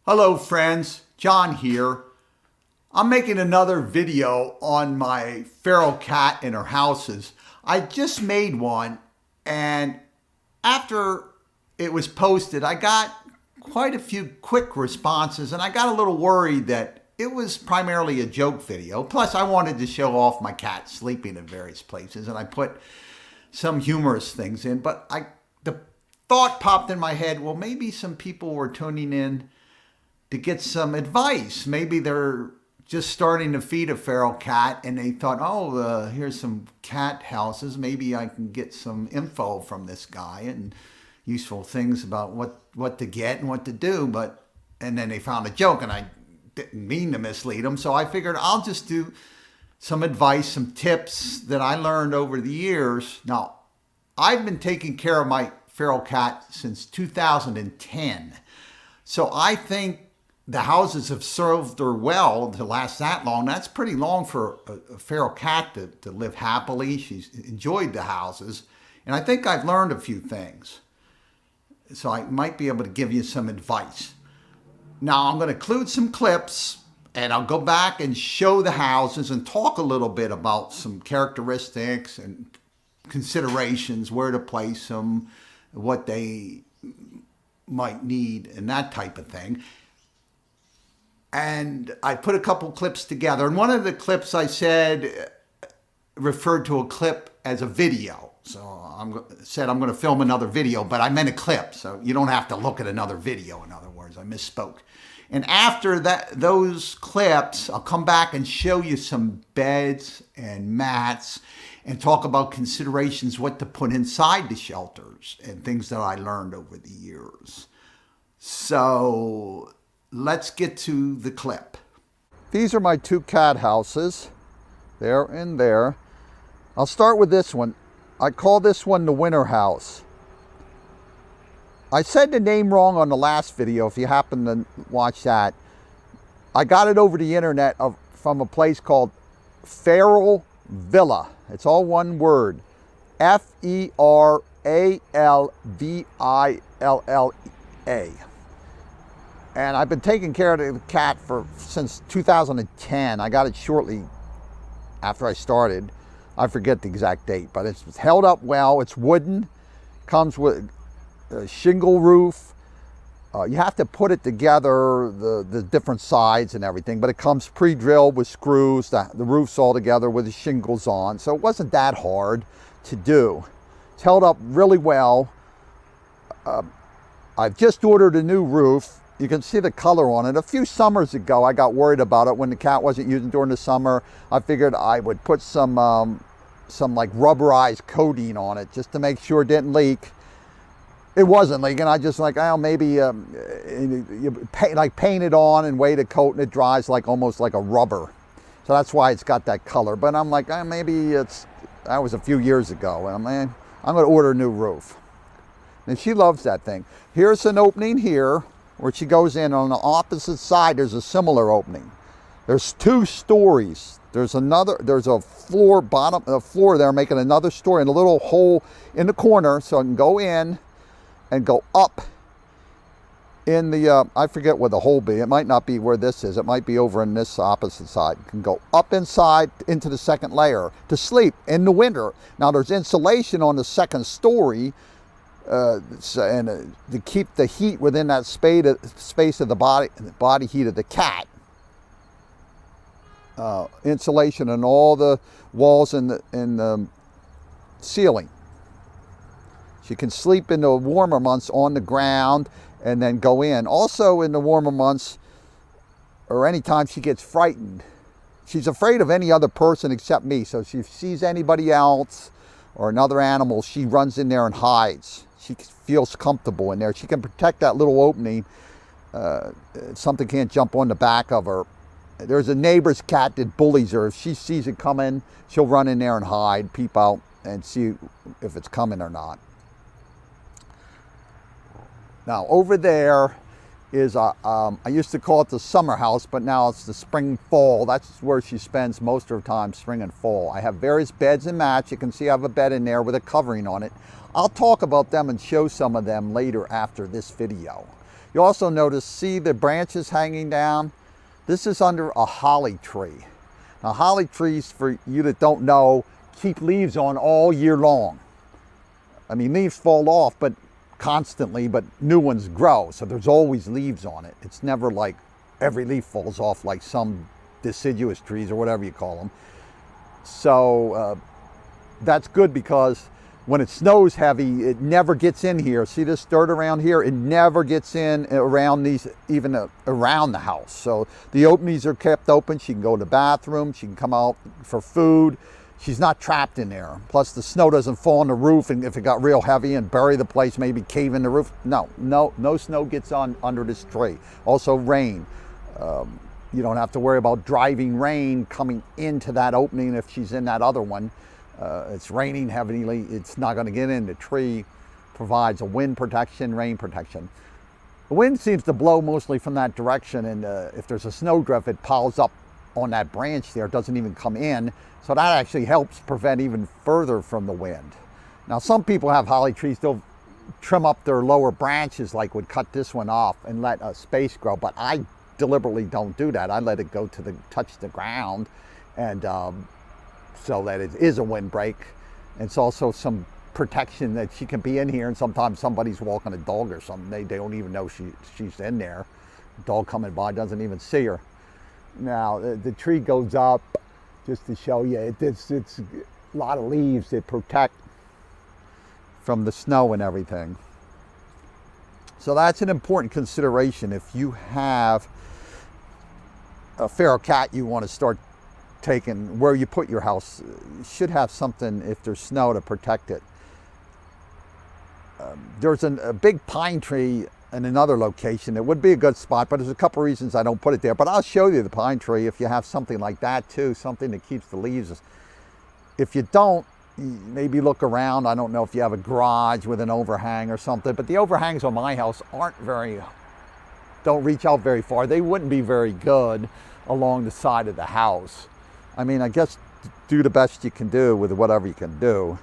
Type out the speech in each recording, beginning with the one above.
Hello friends, John here. I'm making another video on my feral cat in her houses. I just made one, and after it was posted, I got quite a few quick responses, and I got a little worried that it was primarily a joke video. Plus, I wanted to show off my cat sleeping in various places, and I put some humorous things in, but the thought popped in my head, well, maybe some people were tuning in to get some advice. Maybe they're just starting to feed a feral cat and they thought, oh, here's some cat houses. Maybe I can get some info from this guy and useful things about what to get and what to do. And then they found a joke, and I didn't mean to mislead them. So I figured I'll just do some advice, some tips that I learned over the years. Now, I've been taking care of my feral cat since 2010. So I think the houses have served her well to last that long. That's pretty long for a feral cat to live happily. She's enjoyed the houses. And I think I've learned a few things. So I might be able to give you some advice. Now I'm going to include some clips, and I'll go back and show the houses and talk a little bit about some characteristics and considerations, where to place them, what they might need, and that type of thing. And I put a couple clips together. And one of the clips I said referred to a clip as a video. So I'm going to film another video, but I meant a clip. So you don't have to look at another video. In other words, I misspoke. And after those clips, I'll come back and show you some beds and mats and talk about considerations, what to put inside the shelters and things that I learned over the years. So let's get to the clip. These are my two cat houses, there and there. I'll start with this one. I call this one the winter house. I said the name wrong on the last video, if you happen to watch that. I got it over the internet from a place called Feral Villa. It's all one word. Feralvilla. And I've been taking care of the cat since 2010. I got it shortly after I started. I forget the exact date, but it's held up well. It's wooden, comes with a shingle roof. You have to put it together, the different sides and everything, but it comes pre-drilled with screws. The roof's all together with the shingles on, so it wasn't that hard to do. It's held up really well. I've just ordered a new roof. You can see the color on it. A few summers ago, I got worried about it when the cat wasn't using during the summer. I figured I would put some like rubberized coating on it just to make sure it didn't leak. It wasn't leaking. I just maybe you paint it on and wait a coat and it dries almost like a rubber. So that's why it's got that color. But I'm like, maybe that was a few years ago. And I'm going to order a new roof. And she loves that thing. Here's an opening here where she goes in. On the opposite side, there's a similar opening. There's 2 stories. There's a floor, floor there, making another story, and a little hole in the corner so I can go in and go up in the, I forget where the hole be. It might not be where this is. It might be over in this opposite side. You can go up inside into the second layer to sleep in the winter. Now there's insulation on the second story, and to keep the heat within that space of the body heat of the cat. Insulation on all the walls and the ceiling. She can sleep in the warmer months on the ground and then go in. Also in the warmer months, or anytime she gets frightened, she's afraid of any other person except me. So if she sees anybody else or another animal, she runs in there and hides. She feels comfortable in there. She can protect that little opening. Something can't jump on the back of her. There's a neighbor's cat that bullies her. If she sees it coming, she'll run in there and hide, peep out, and see if it's coming or not. Now over there is, I used to call it the summer house, but now it's the spring fall. That's where she spends most of her time, spring and fall. I have various beds and mats. You can see I have a bed in there with a covering on it. I'll talk about them and show some of them later after this video. You also notice, see the branches hanging down? This is under a holly tree. Now, holly trees, for you that don't know, keep leaves on all year long. I mean, leaves fall off, but constantly, but new ones grow. So there's always leaves on it. It's never like every leaf falls off like some deciduous trees or whatever you call them. So that's good, because when it snows heavy, it never gets in here. See this dirt around here? It never gets in around these, even around the house. So the openings are kept open. She can go to the bathroom. She can come out for food. She's not trapped in there. Plus the snow doesn't fall on the roof, and if it got real heavy and bury the place, maybe cave in the roof. No snow gets on under this tree. Also rain. You don't have to worry about driving rain coming into that opening if she's in that other one. It's raining heavily, it's not going to get in. The tree provides a wind protection, rain protection. The wind seems to blow mostly from that direction, and if there's a snowdrift, it piles up on that branch there. It doesn't even come in, so that actually helps prevent even further from the wind. Now, some people have holly trees, they'll trim up their lower branches, like would cut this one off and let a space grow, but I deliberately don't do that. I let it go to touch the ground, and so that it is a windbreak. It's also some protection that she can be in here, and sometimes somebody's walking a dog or something. They don't even know she's in there. The dog coming by doesn't even see her. Now, the tree goes up, just to show you, it's a lot of leaves that protect from the snow and everything. So that's an important consideration if you have a feral cat you want to start taking. Where you put your house, you should have something, if there's snow, to protect it. There's a big pine tree in another location. It would be a good spot, but there's a couple reasons I don't put it there. But I'll show you the pine tree if you have something like that too, something that keeps the leaves. If you don't, maybe look around. I don't know if you have a garage with an overhang or something, but the overhangs on my house don't reach out very far. They wouldn't be very good along the side of the house. I mean, I guess do the best you can do with whatever you can do.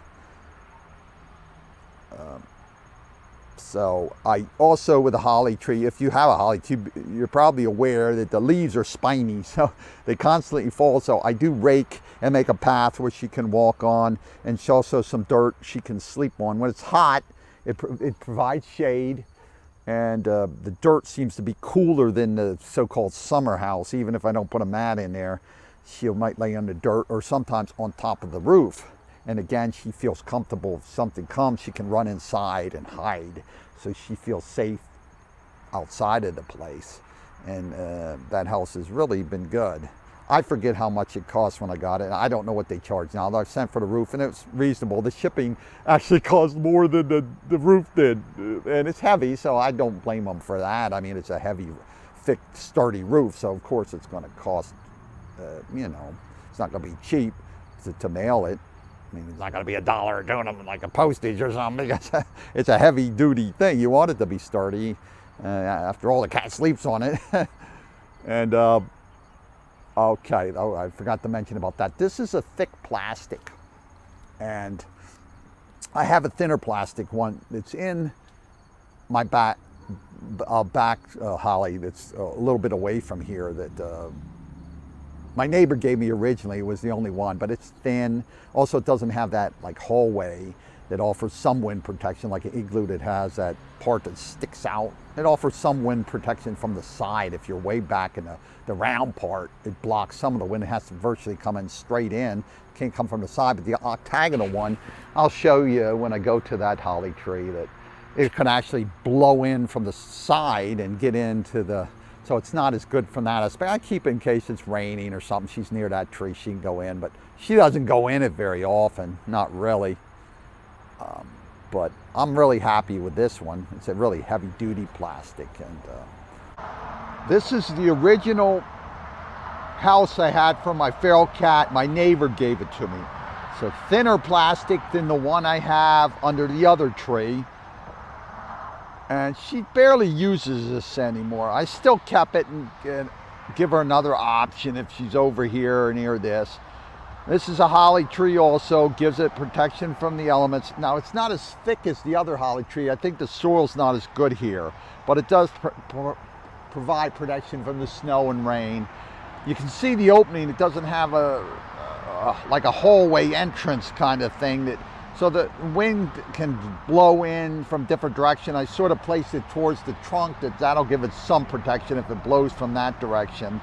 So I also, with a holly tree, if you have a holly tree, you're probably aware that the leaves are spiny, so they constantly fall. So I do rake and make a path where she can walk on, and also some dirt she can sleep on. When it's hot, it provides shade, and the dirt seems to be cooler than the so-called summer house. Even if I don't put a mat in there, she might lay on the dirt or sometimes on top of the roof. And again, she feels comfortable. If something comes, she can run inside and hide. So she feels safe outside of the place. And that house has really been good. I forget how much it cost when I got it. I don't know what they charge now. I sent for the roof, and it was reasonable. The shipping actually cost more than the roof did. And it's heavy, so I don't blame them for that. I mean, it's a heavy, thick, sturdy roof, so of course it's going to cost, it's not going to be cheap to mail it. I mean, it's not going to be $1 doing them like a postage or something. It's a heavy duty thing. You want it to be sturdy. After all, the cat sleeps on it. And okay, I forgot to mention about that. This is a thick plastic, and I have a thinner plastic one that's in my back holly that's a little bit away from here that my neighbor gave me originally. It was the only one, but it's thin. Also, it doesn't have that like hallway that offers some wind protection, like an igloo that has that part that sticks out. It offers some wind protection from the side. If you're way back in the round part, it blocks some of the wind. It has to virtually come in straight in. Can't come from the side, but the octagonal one, I'll show you when I go to that holly tree, that it can actually blow in from the side and get into the, so it's not as good from that aspect. I keep it in case it's raining or something. She's near that tree, she can go in, but she doesn't go in it very often, not really. But I'm really happy with this one. It's a really heavy duty plastic. And this is the original house I had for my feral cat. My neighbor gave it to me. It's a thinner plastic than the one I have under the other tree. And she barely uses this anymore. I still kept it and give her another option if she's over here or near this. This is a holly tree also, gives it protection from the elements. Now it's not as thick as the other holly tree. I think the soil's not as good here, but it does provide protection from the snow and rain. You can see the opening. It doesn't have like a hallway entrance kind of thing, so the wind can blow in from different direction. I sort of placed it towards the trunk, that'll give it some protection if it blows from that direction.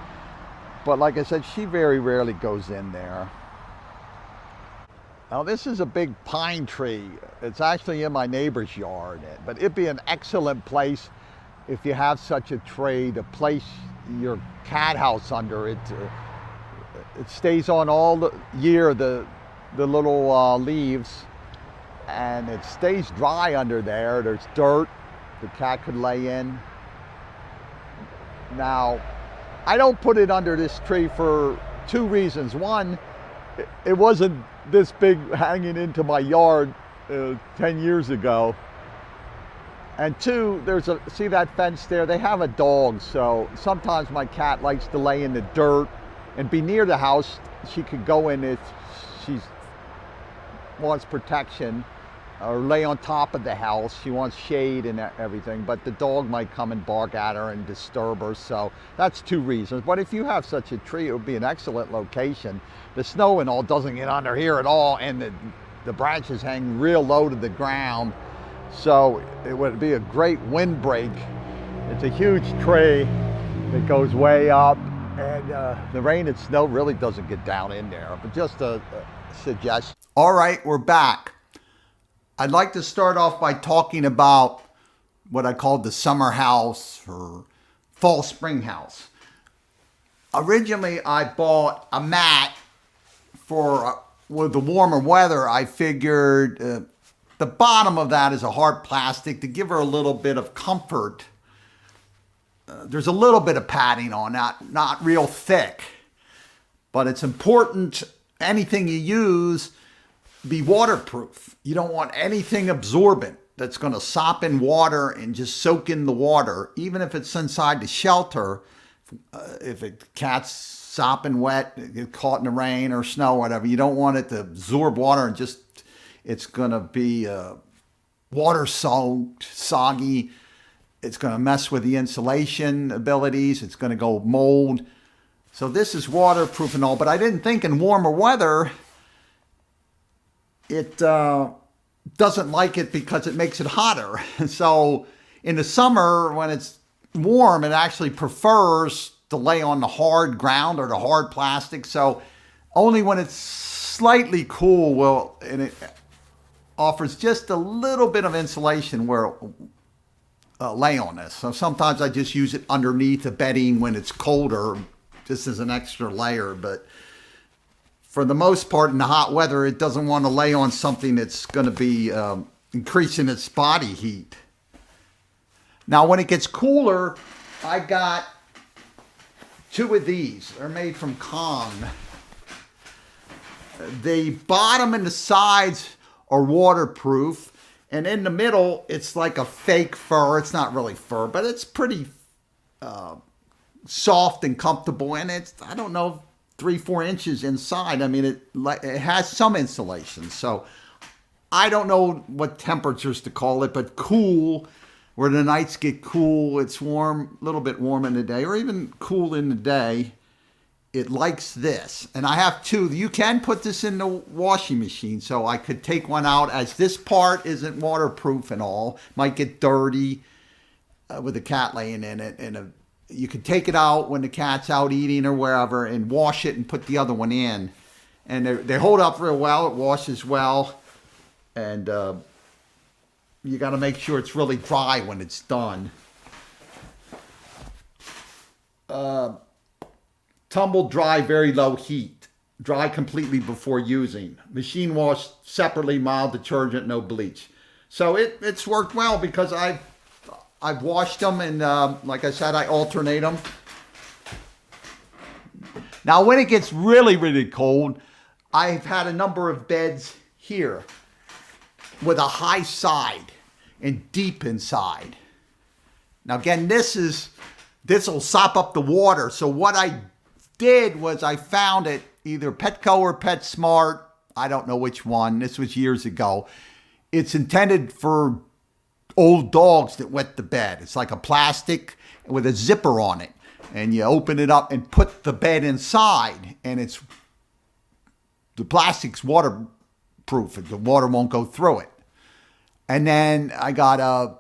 But like I said, she very rarely goes in there. Now this is a big pine tree. It's actually in my neighbor's yard, but it'd be an excellent place if you have such a tree to place your cat house under it. It stays on all the year, the little leaves, and it stays dry under there. There's dirt the cat could lay in. Now, I don't put it under this tree for two reasons. One, it wasn't this big hanging into my yard 10 years ago. And two, see that fence there? They have a dog, so sometimes my cat likes to lay in the dirt and be near the house. She could go in if she wants protection, or lay on top of the house. She wants shade and everything, but the dog might come and bark at her and disturb her, so that's two reasons. But if you have such a tree, it would be an excellent location. The snow and all doesn't get under here at all, and the branches hang real low to the ground, so it would be a great windbreak. It's a huge tree that goes way up, and the rain and snow really doesn't get down in there, but just a suggestion. All right, we're back. I'd like to start off by talking about what I call the summer house or fall spring house. Originally, I bought a mat with the warmer weather. I figured the bottom of that is a hard plastic to give her a little bit of comfort. There's a little bit of padding on that, not real thick, but it's important anything you use be waterproof. You don't want anything absorbent that's going to sop in water and just soak in the water, even if it's inside the shelter. If a cat's sopping wet, get caught in the rain or snow, whatever, you don't want it to absorb water and it's going to be water soaked, soggy. It's going to mess with the insulation abilities. It's going to go mold. So this is waterproof and all, but I didn't think in warmer weather it doesn't like it because it makes it hotter. So in the summer, when it's warm, it actually prefers to lay on the hard ground or the hard plastic. So only when it's slightly cool and it offers just a little bit of insulation where lay on this. So sometimes I just use it underneath the bedding when it's colder, just as an extra layer. But for the most part, in the hot weather, it doesn't want to lay on something that's going to be increasing its body heat. Now, when it gets cooler, I got two of these. They're made from Kong. The bottom and the sides are waterproof, and in the middle, it's like a fake fur. It's not really fur, but it's pretty soft and comfortable, and it's, I don't know, 3-4 inches inside. I mean, it has some insulation. So I don't know what temperatures to call it, but cool, where the nights get cool, it's warm, a little bit warm in the day, or even cool in the day. It likes this. And I have two. You can put this in the washing machine, so I could take one out, as this part isn't waterproof and all. Might get dirty with the cat laying in it, and you can take it out when the cat's out eating or wherever and wash it and put the other one in. And they hold up real well. It washes well. And you got to make sure it's really dry when it's done. Tumble dry, very low heat. Dry completely before using. Machine wash separately, mild detergent, no bleach. So it's worked well because I've washed them, and like I said, I alternate them. Now, when it gets really, really cold, I've had a number of beds here with a high side and deep inside. Now, again, this will sop up the water. So what I did was I found it either Petco or PetSmart. I don't know which one. This was years ago. It's intended for old dogs that wet the bed. It's like a plastic with a zipper on it. And you open it up and put the bed inside. And the plastic's waterproof. The water won't go through it. And then I got a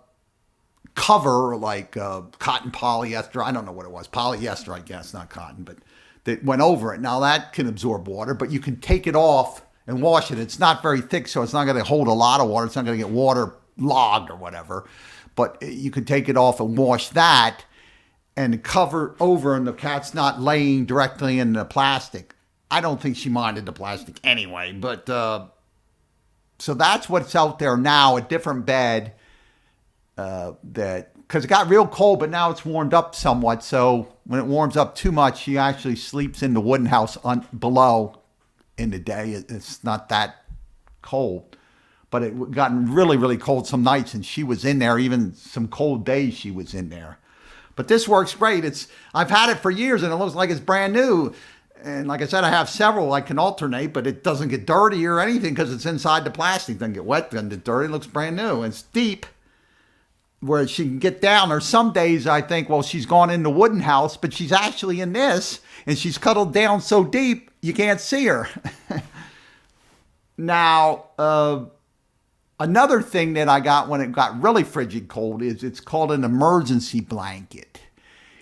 cover like cotton polyester. I don't know what it was. Polyester, I guess, not cotton, but that went over it. Now that can absorb water, but you can take it off and wash it. It's not very thick, so it's not going to hold a lot of water. It's not going to get water logged or whatever. But you can take it off and wash that and cover over, and the cat's not laying directly in the plastic. I don't think she minded the plastic anyway, but so that's what's out there now, a different bed because it got real cold, but now it's warmed up somewhat. So when it warms up too much, she actually sleeps in the wooden house below in the day. It's not that cold, but it gotten really, really cold some nights, and she was in there. Even some cold days, she was in there. But this works great. I've had it for years, and it looks like it's brand new. And like I said, I have several I can alternate, but it doesn't get dirty or anything because it's inside the plastic. It doesn't get wet, doesn't get dirty. It looks brand new. It's deep where she can get down. Or some days I think, well, she's gone in the wooden house, but she's actually in this, and she's cuddled down so deep you can't see her. Now, another thing that I got when it got really frigid cold is it's called an emergency blanket.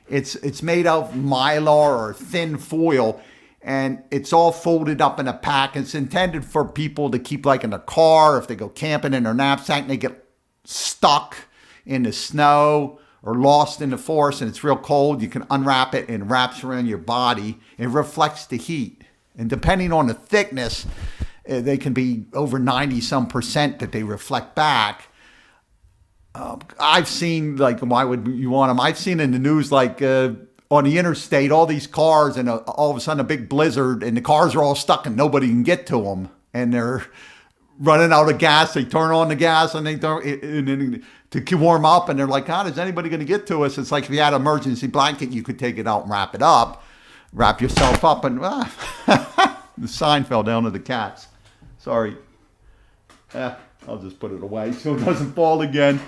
It's made of mylar or thin foil, and it's all folded up in a pack. It's intended for people to keep like in a car if they go camping in their knapsack and they get stuck in the snow or lost in the forest and it's real cold. You can unwrap it and it wraps around your body. It reflects the heat. And depending on the thickness, they can be over 90% that they reflect back. I've seen, like, why would you want them? I've seen in the news, like on the interstate, all these cars, and all of a sudden a big blizzard, and the cars are all stuck and nobody can get to them. And they're running out of gas. They turn on the gas and then to warm up, and they're like, God, is anybody going to get to us? It's like if you had an emergency blanket, you could take it out and wrap it up, wrap yourself up, and the sign fell down to the cats. Sorry. I'll just put it away so it doesn't fall again.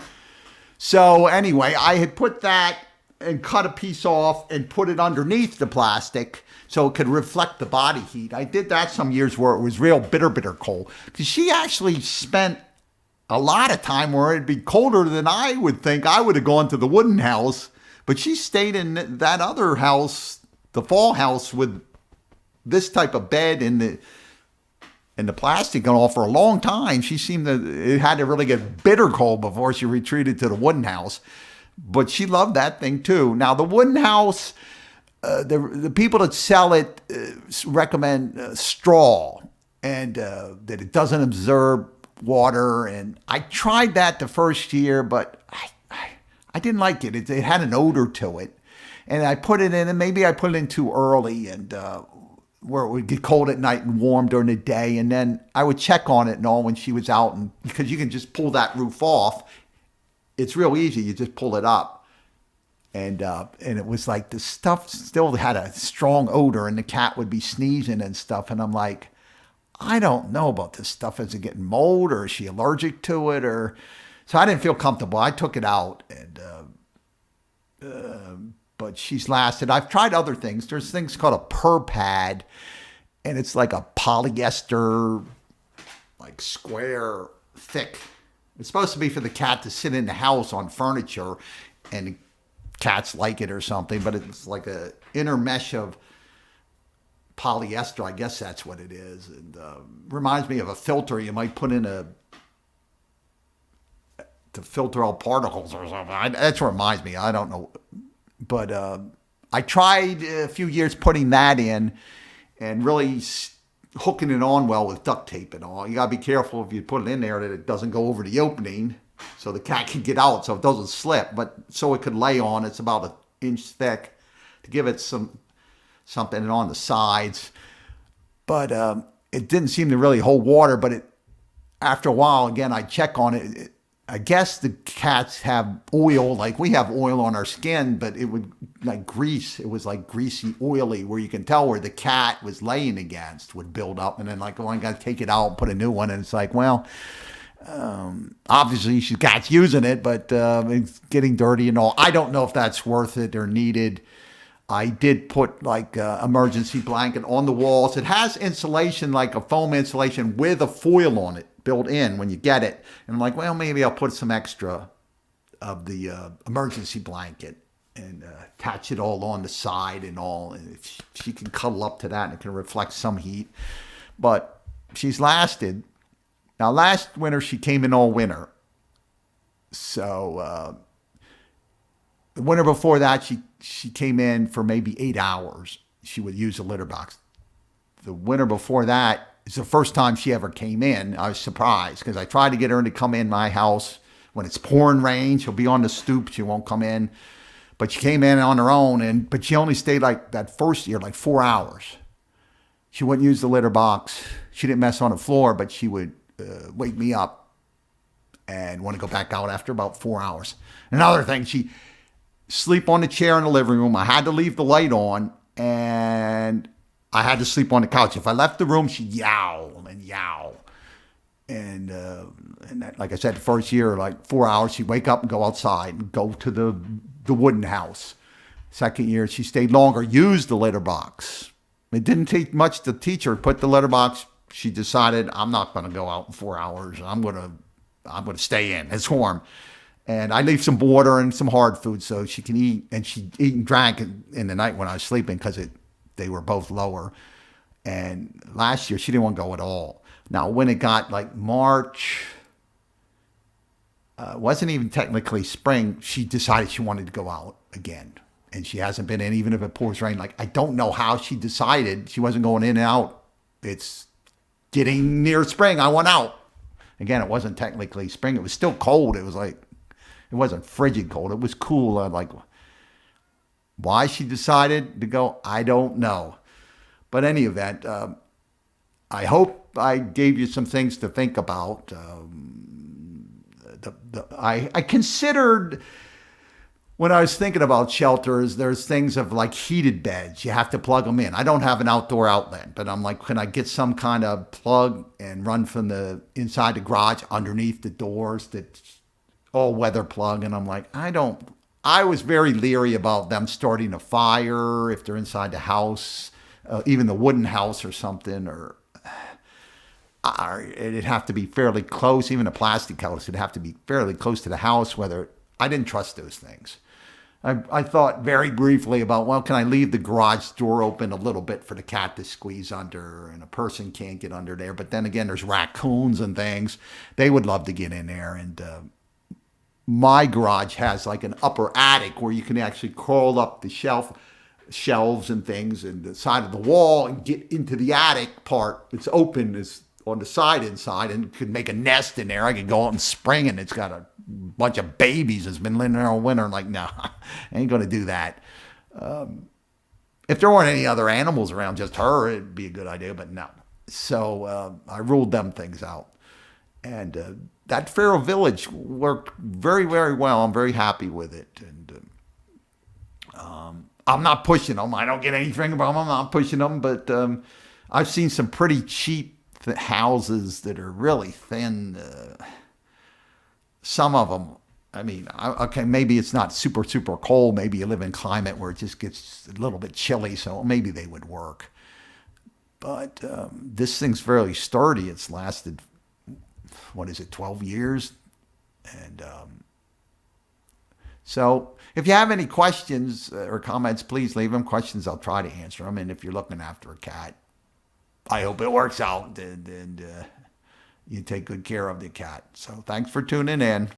So anyway, I had put that and cut a piece off and put it underneath the plastic so it could reflect the body heat. I did that some years where it was real bitter cold, because she actually spent a lot of time where it'd be colder than I would think. I would have gone to the wooden house, but she stayed in that other house, the fall house, with this type of bed and the plastic and all for a long time. She seemed it had to really get bitter cold before she retreated to the wooden house. But she loved that thing too. Now the wooden house, the people that sell it recommend straw, and that it doesn't absorb water. And I tried that the first year, but I didn't like it. It had an odor to it. And I put it in, and maybe I put it in too early, and where it would get cold at night and warm during the day. And then I would check on it and all when she was out, and because you can just pull that roof off. It's real easy. You just pull it up. And it was like the stuff still had a strong odor, and the cat would be sneezing and stuff. And I'm like, I don't know about this stuff. Is it getting mold, or is she allergic to it? So I didn't feel comfortable. I took it out, and but she's lasted. I've tried other things. There's things called a purr pad, and it's like a polyester, like square, thick. It's supposed to be for the cat to sit in the house on furniture, and cats like it or something, but it's like a inner mesh of polyester. I guess that's what it is. And reminds me of a filter you might put in to filter out particles or something. That's what it reminds me. I don't know. But I tried a few years putting that in and really hooking it on well with duct tape and all. You got to be careful if you put it in there that it doesn't go over the opening so the cat can get out so it doesn't slip. But so it could lay on. It's about an inch thick to give it something on the sides. But it didn't seem to really hold water. But after a while, again, I check on it. I guess the cats have oil, like we have oil on our skin, but it would like grease. It was like greasy, oily, where you can tell where the cat was laying against would build up, and then like, oh, I got to take it out and put a new one, and it's like, well, obviously she cat's using it, but it's getting dirty and all. I don't know if that's worth it or needed. I did put like an emergency blanket on the walls. It has insulation, like a foam insulation with a foil on it built in when you get it. And I'm like, well, maybe I'll put some extra of the emergency blanket and attach it all on the side and all. And she can cuddle up to that and it can reflect some heat. But she's lasted. Now, last winter, she came in all winter. So the winter before that, she came in for maybe 8 hours. She would use a litter box. The winter before that is the first time she ever came in. I was surprised because I tried to get her to come in my house when it's pouring rain. She'll be on the stoop. She won't come in. But she came in on her own, but she only stayed like that first year, like 4 hours. She wouldn't use the litter box. She didn't mess on the floor, but she would wake me up and want to go back out after about 4 hours. Another thing, she sleep on the chair in the living room. I had to leave the light on, and I had to sleep on the couch. If I left the room, she'd yowl and yowl. And that, like I said, the first year, like 4 hours, she'd wake up and go outside and go to the wooden house. Second year, she stayed longer, used the litter box. It didn't take much to teach her. Put the litter box. She decided, I'm not going to go out in 4 hours. I'm going to stay in. It's warm. And I leave some water and some hard food so she can eat. And she eat and drank in the night when I was sleeping because they were both lower. And last year, she didn't want to go at all. Now, when it got like March, wasn't even technically spring, she decided she wanted to go out again. And she hasn't been in, even if it pours rain. Like, I don't know how she decided she wasn't going in and out. It's getting near spring. I went out. Again, it wasn't technically spring. It was still cold. It was like, it wasn't frigid cold. It was cool. Like, why she decided to go, I don't know. But any event, I hope I gave you some things to think about. I considered, when I was thinking about shelters, there's things of like heated beds. You have to plug them in. I don't have an outdoor outlet, but I'm like, can I get some kind of plug and run from the inside the garage underneath the doors, that all weather plug? And I'm like, I was very leery about them starting a fire if they're inside the house, even the wooden house or something, or it'd have to be fairly close. Even a plastic house, it'd have to be fairly close to the house. I didn't trust those things. I thought very briefly about, well, can I leave the garage door open a little bit for the cat to squeeze under, and a person can't get under there. But then again, there's raccoons and things. They would love to get in there. And my garage has like an upper attic where you can actually crawl up the shelves and things and the side of the wall and get into the attic part. It's open, is on the side inside, and could make a nest in there. I could go out in spring and it's got a bunch of babies that's been living there all winter. I'm like, no, I ain't going to do that. If there weren't any other animals around, just her, it'd be a good idea, but no. So I ruled them things out. And that Faro Village worked very, very well. I'm very happy with it. And I'm not pushing them. I don't get anything from them. I'm not pushing them. But I've seen some pretty cheap houses that are really thin. Some of them, I mean, okay, maybe it's not super, super cold. Maybe you live in a climate where it just gets a little bit chilly, so maybe they would work. But this thing's fairly sturdy. It's lasted, 12 years? And so if you have any questions or comments, please leave them. Questions, I'll try to answer them. And if you're looking after a cat, I hope it works out and you take good care of the cat. So thanks for tuning in.